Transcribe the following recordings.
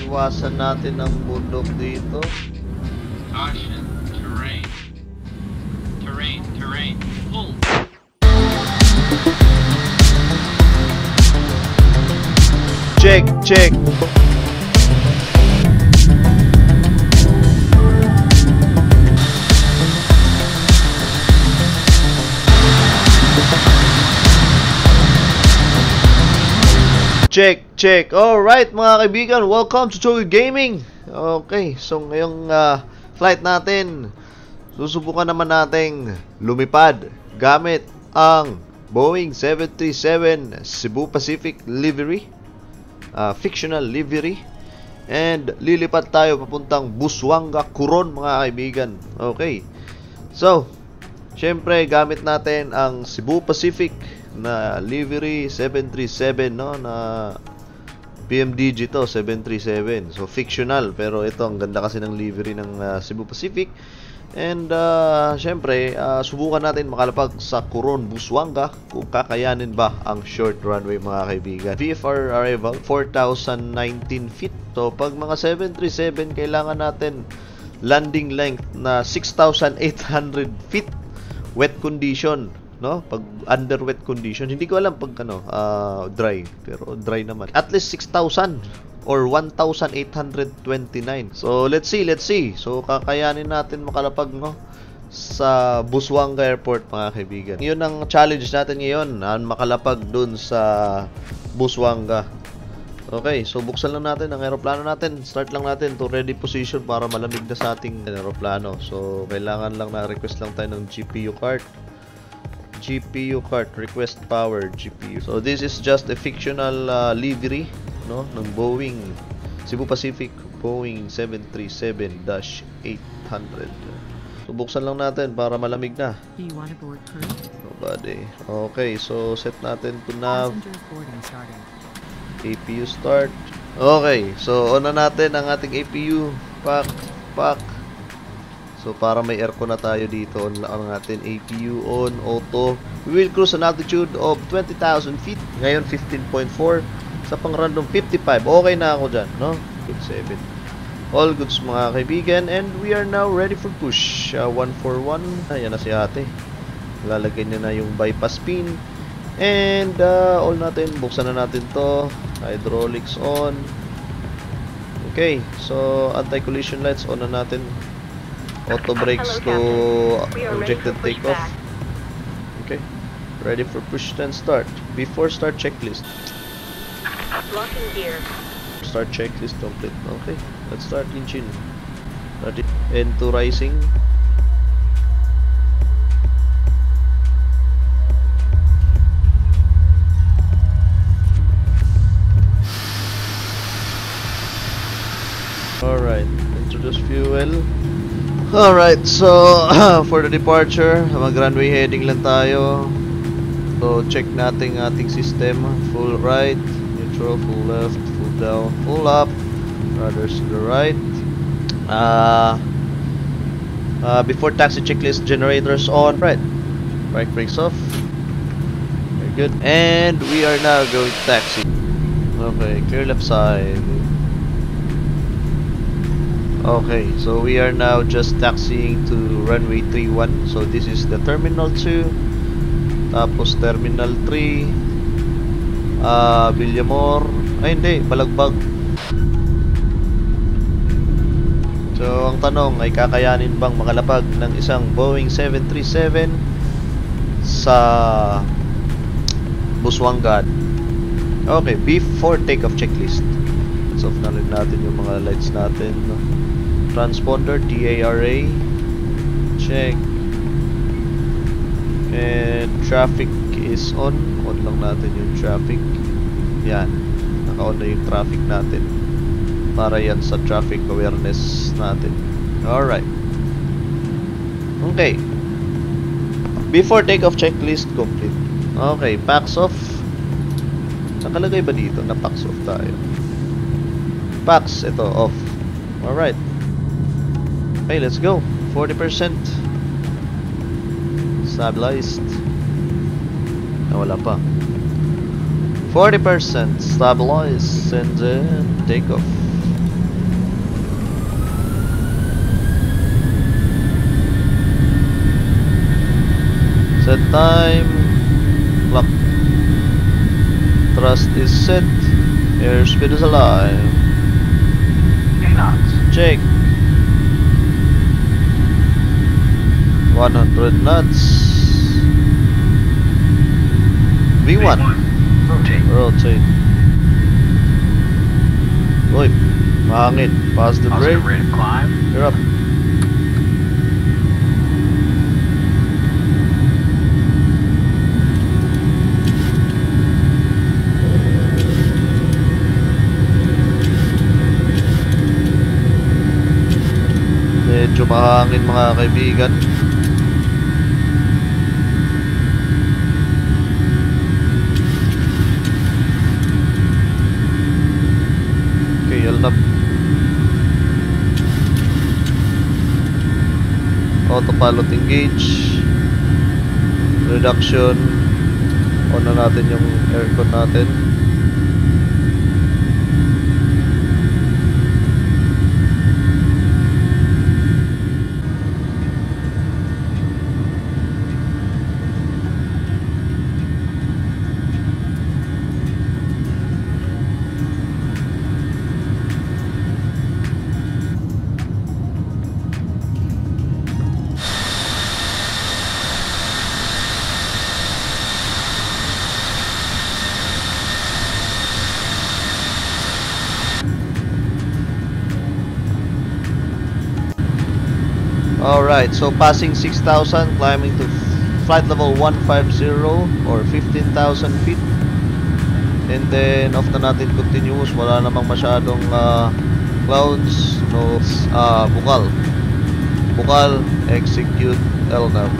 Iwasan natin ang bundok dito. Caution, terrain. Terrain. Pull. Check. Check. Alright mga kaibigan, welcome to Chogi Gaming. Okay, so ngayong flight natin, susubukan naman nating lumipad gamit ang Boeing 737 Cebu Pacific livery, fictional livery. And lilipat tayo papuntang Busuanga, Coron mga kaibigan. Okay, so syempre gamit natin ang Cebu Pacific na livery 737, no, na PMDG to 737. So fictional, pero ito ang ganda kasi ng livery ng Cebu Pacific. And syempre subukan natin makalapag sa Coron, Busuanga, kung kakayanin ba ang short runway mga kaibigan. VFR arrival 4,019 feet. So pag mga 737, kailangan natin landing length na 6,800 feet. Wet condition, no? Pag under wet condition, hindi ko alam pag dry, pero dry naman. At least 6,000 or 1,829. So let's see. So kakayanin natin makalapag, no, sa Busuanga Airport mga kaibigan. Yun ang challenge natin ngayon, makalapag dun sa Busuanga. Okay, so buksan lang natin ang aeroplano natin. Start lang natin to ready position para malamig na sa ating aeroplano. So kailangan lang request lang tayo ng GPU card. Request power GPU. So this is just a fictional livery, no, ng Boeing Cebu Pacific Boeing 737-800. So buksan lang natin para malamig na. Nobody. Okay, so set natin to nav. APU start. Okay, so on na natin ang ating APU. Pack. So para may aircon na tayo dito, on lang natin APU on auto. We will cruise an altitude of 20,000 feet. Ngayon 15.4. Sa pang random 55. Okay na ako dyan, no? Good 7. All goods mga kaibigan. And we are now ready for push. 141. Ayan na si ate. Lalagay niya na yung bypass pin. And all natin, buksan na natin to. Hydraulics on. Okay, so anti-collision lights on na natin. Auto brakes to projected takeoff. Okay, ready for push then start. Before start checklist. Locking gear. Start checklist complete. Okay, let's start engine. Start into rising. Alright, introduce fuel. Alright, so for the departure, mag-runway heading lang tayo. So check natin ating system. Full right, neutral, full left, full down, full up, rudders to the right. Before taxi checklist, generators on. Right, brake brakes off. Very good. And we are now going to taxi. Okay, clear left side. Okay, so we are now just taxiing to runway 31. So this is the terminal 2. Tapos terminal 3. Villamor. Ay hindi, Balagbag. So ang tanong ay kakayanin bang makalapag ng isang Boeing 737 sa Busuanga? Okay, before takeoff checklist. Let's off na rin natin yung mga lights natin, no? Transponder TARA check, and traffic is on lang natin yung traffic. Yan, naka-on na yung traffic natin para yan sa traffic awareness natin. Alright, okay, before takeoff checklist complete. Okay, packs off. Nakalagay ba dito na packs off tayo? Packs, ito off. Alright. Okay, let's go. 40% stabilized. Wala pa. 40% stabilized and then take off. Set time. Clock. Thrust is set. Airspeed is alive. Check. 100 knots. V1. Rotate. Uy, mahangin. Pass the brake. You're up. Medyo mahangin mga kaibigan. Okay, LNAV. Autopilot engage. Reduction. On na natin yung aircon natin. Alright, so passing 6,000, climbing to flight level 150 or 15,000 feet. And then, off na natin continuous. Wala namang masyadong clouds. No, bukal. Bukal, execute LNAV.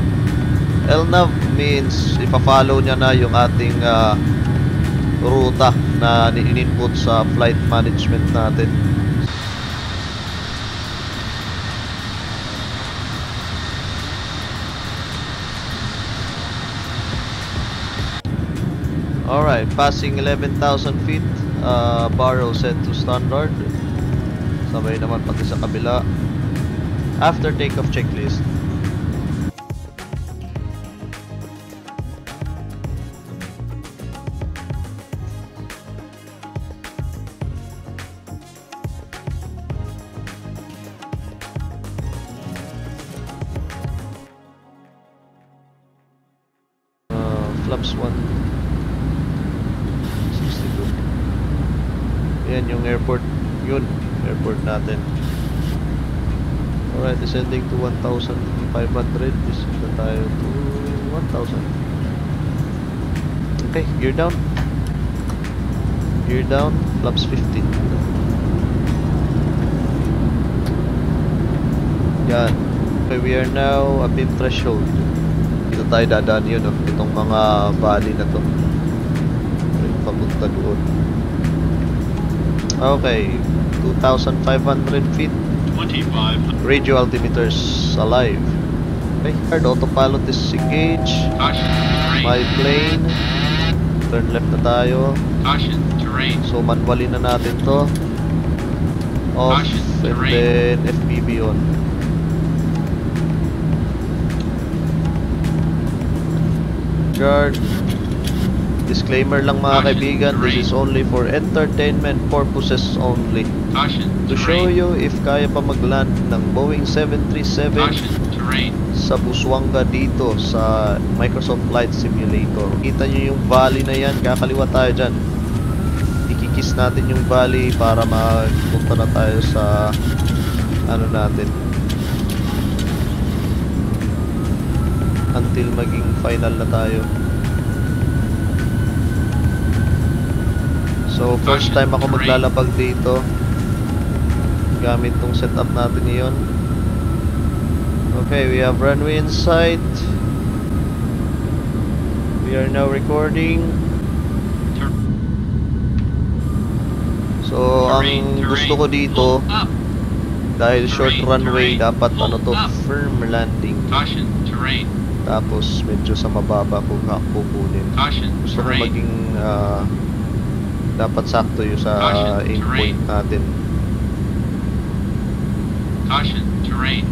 LNAV means ipa-follow niya na yung ating ruta na in-input sa flight management natin. Alright, passing 11,000 feet, baro set to standard. Sabay naman pati sa kabila. After takeoff checklist. Flaps 1. Yan yung airport, yun, airport natin. Alright, descending to 1,500. Descend na tayo to 1,000. Okay, gear down. Gear down, flaps 15. Yan. Okay, we are now a beam threshold. Dito tayo dadaan yun, itong mga valley na to. Papunta doon. Okay, 2,500 feet. 2,500. Radio altimeters alive. Okay, hard autopilot is engaged. Caution, terrain. My plane. Turn left na tayo. Caution, terrain. So manually na natin to. Off Caution, and terrain. then FPV on. Guard. Disclaimer lang mga kaibigan, this is only for entertainment purposes only. Caution, To show terrain. you if kaya pa mag-land ng Boeing 737 Caution, terrain. sa Busuanga dito sa Microsoft Flight Simulator. Kita nyo yung valley na yan, kakaliwa tayo dyan. Ikikis natin yung valley para mapunta na tayo sa ano natin, until maging final na tayo. So first time ako maglalapag dito gamit tong setup natin iyon. Okay, we have runway in sight. We are now recording. So ang gusto ko dito, dahil short runway, dapat ano to, firm landing. Caution, terrain. Tapos medyo sa mababa kung kukunin. Caution, Gusto ko terrain. maging dapat sakto yung sa aim point natin. Caution, terrain.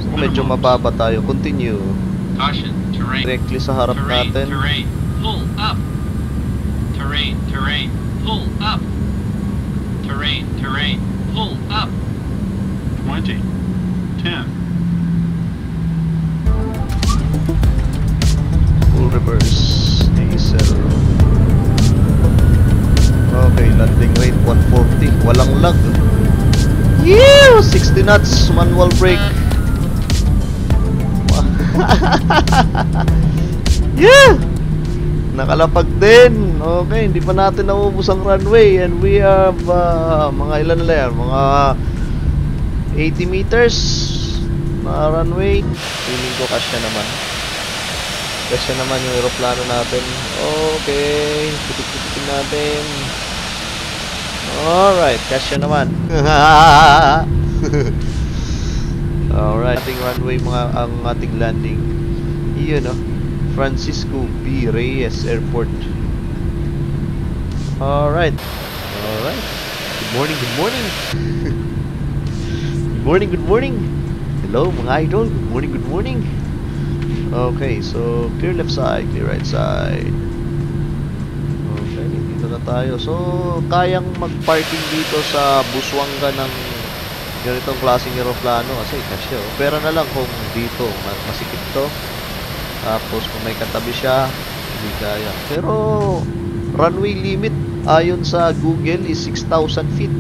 So medyo mababa tayo. Continue. Caution, terrain. terrain. Directly sa harap Terrain, natin. terrain. Pull up. Terrain, terrain. Pull up. Terrain, terrain. Pull up. 20, 10, Full reverse. Diesel. Okay, landing rate 140. Walang lag. Yeah! 60 knots. Manual brake. Yeah! Nakalapag din. Okay, hindi pa natin naubos ang runway. And we have mga ilan na yan? Mga 80 meters na runway. Feeling ko kasya naman. Kasya naman yung aeroplano natin. Okay, putik-putikin natin. Alright, kasya naman. Alright, ating runway ang ating landing. Iyon, no? Francisco B. Reyes Airport. Alright. Alright. Good morning, good morning. Good morning, good morning. Hello mga idol. Good morning, good morning. Okay, so clear left side, clear right side. Okay, dito na tayo. So, kayang mag-parking dito sa Busuanga ng ganitong klaseng aeroplano kasi kasya. Pero na lang kung dito masikip to. Tapos kung may katabi siya, hindi kaya. Pero runway limit ayon sa Google is 6,000 feet.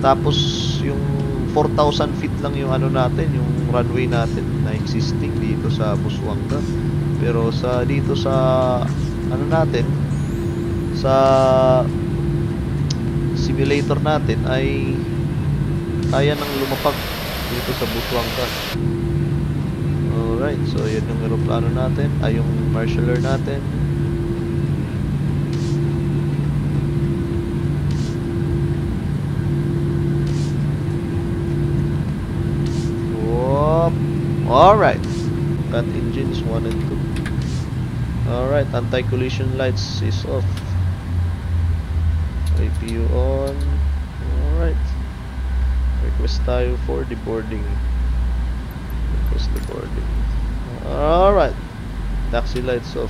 Tapos yung 4,000 feet lang yung ano natin, yung runway natin na existing dito sa Busuanga. Pero dito sa ano natin, sa simulator natin ay kaya nang lumapag dito sa Busuanga. Alright, so yan yung aeroplano natin, ay yung marshaller natin. Whoop. Alright, cut engines 1 and 2. Alright, anti-collision lights is off. APU on. Alright, request tayo for deboarding. Request deboarding. Alright, taxi lights off.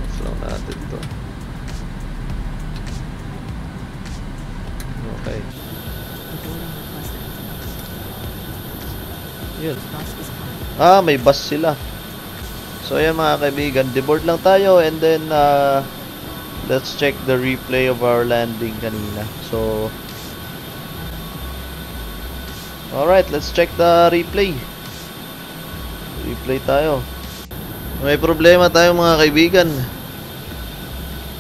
Off lang natin to. Okay. Yun. May bus sila. So ayan mga kaibigan, deboard lang tayo and then let's check the replay of our landing kanina. So alright, let's check the replay. Replay tayo. May problema tayo mga kaibigan.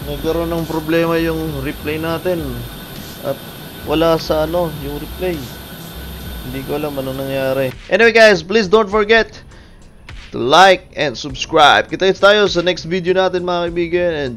Nagkaroon ng problema yung replay natin. At wala sa yung replay. Hindi ko alam anong nangyari. Anyway guys, please don't forget to like and subscribe. Kita tayo sa next video natin mga kaibigan. And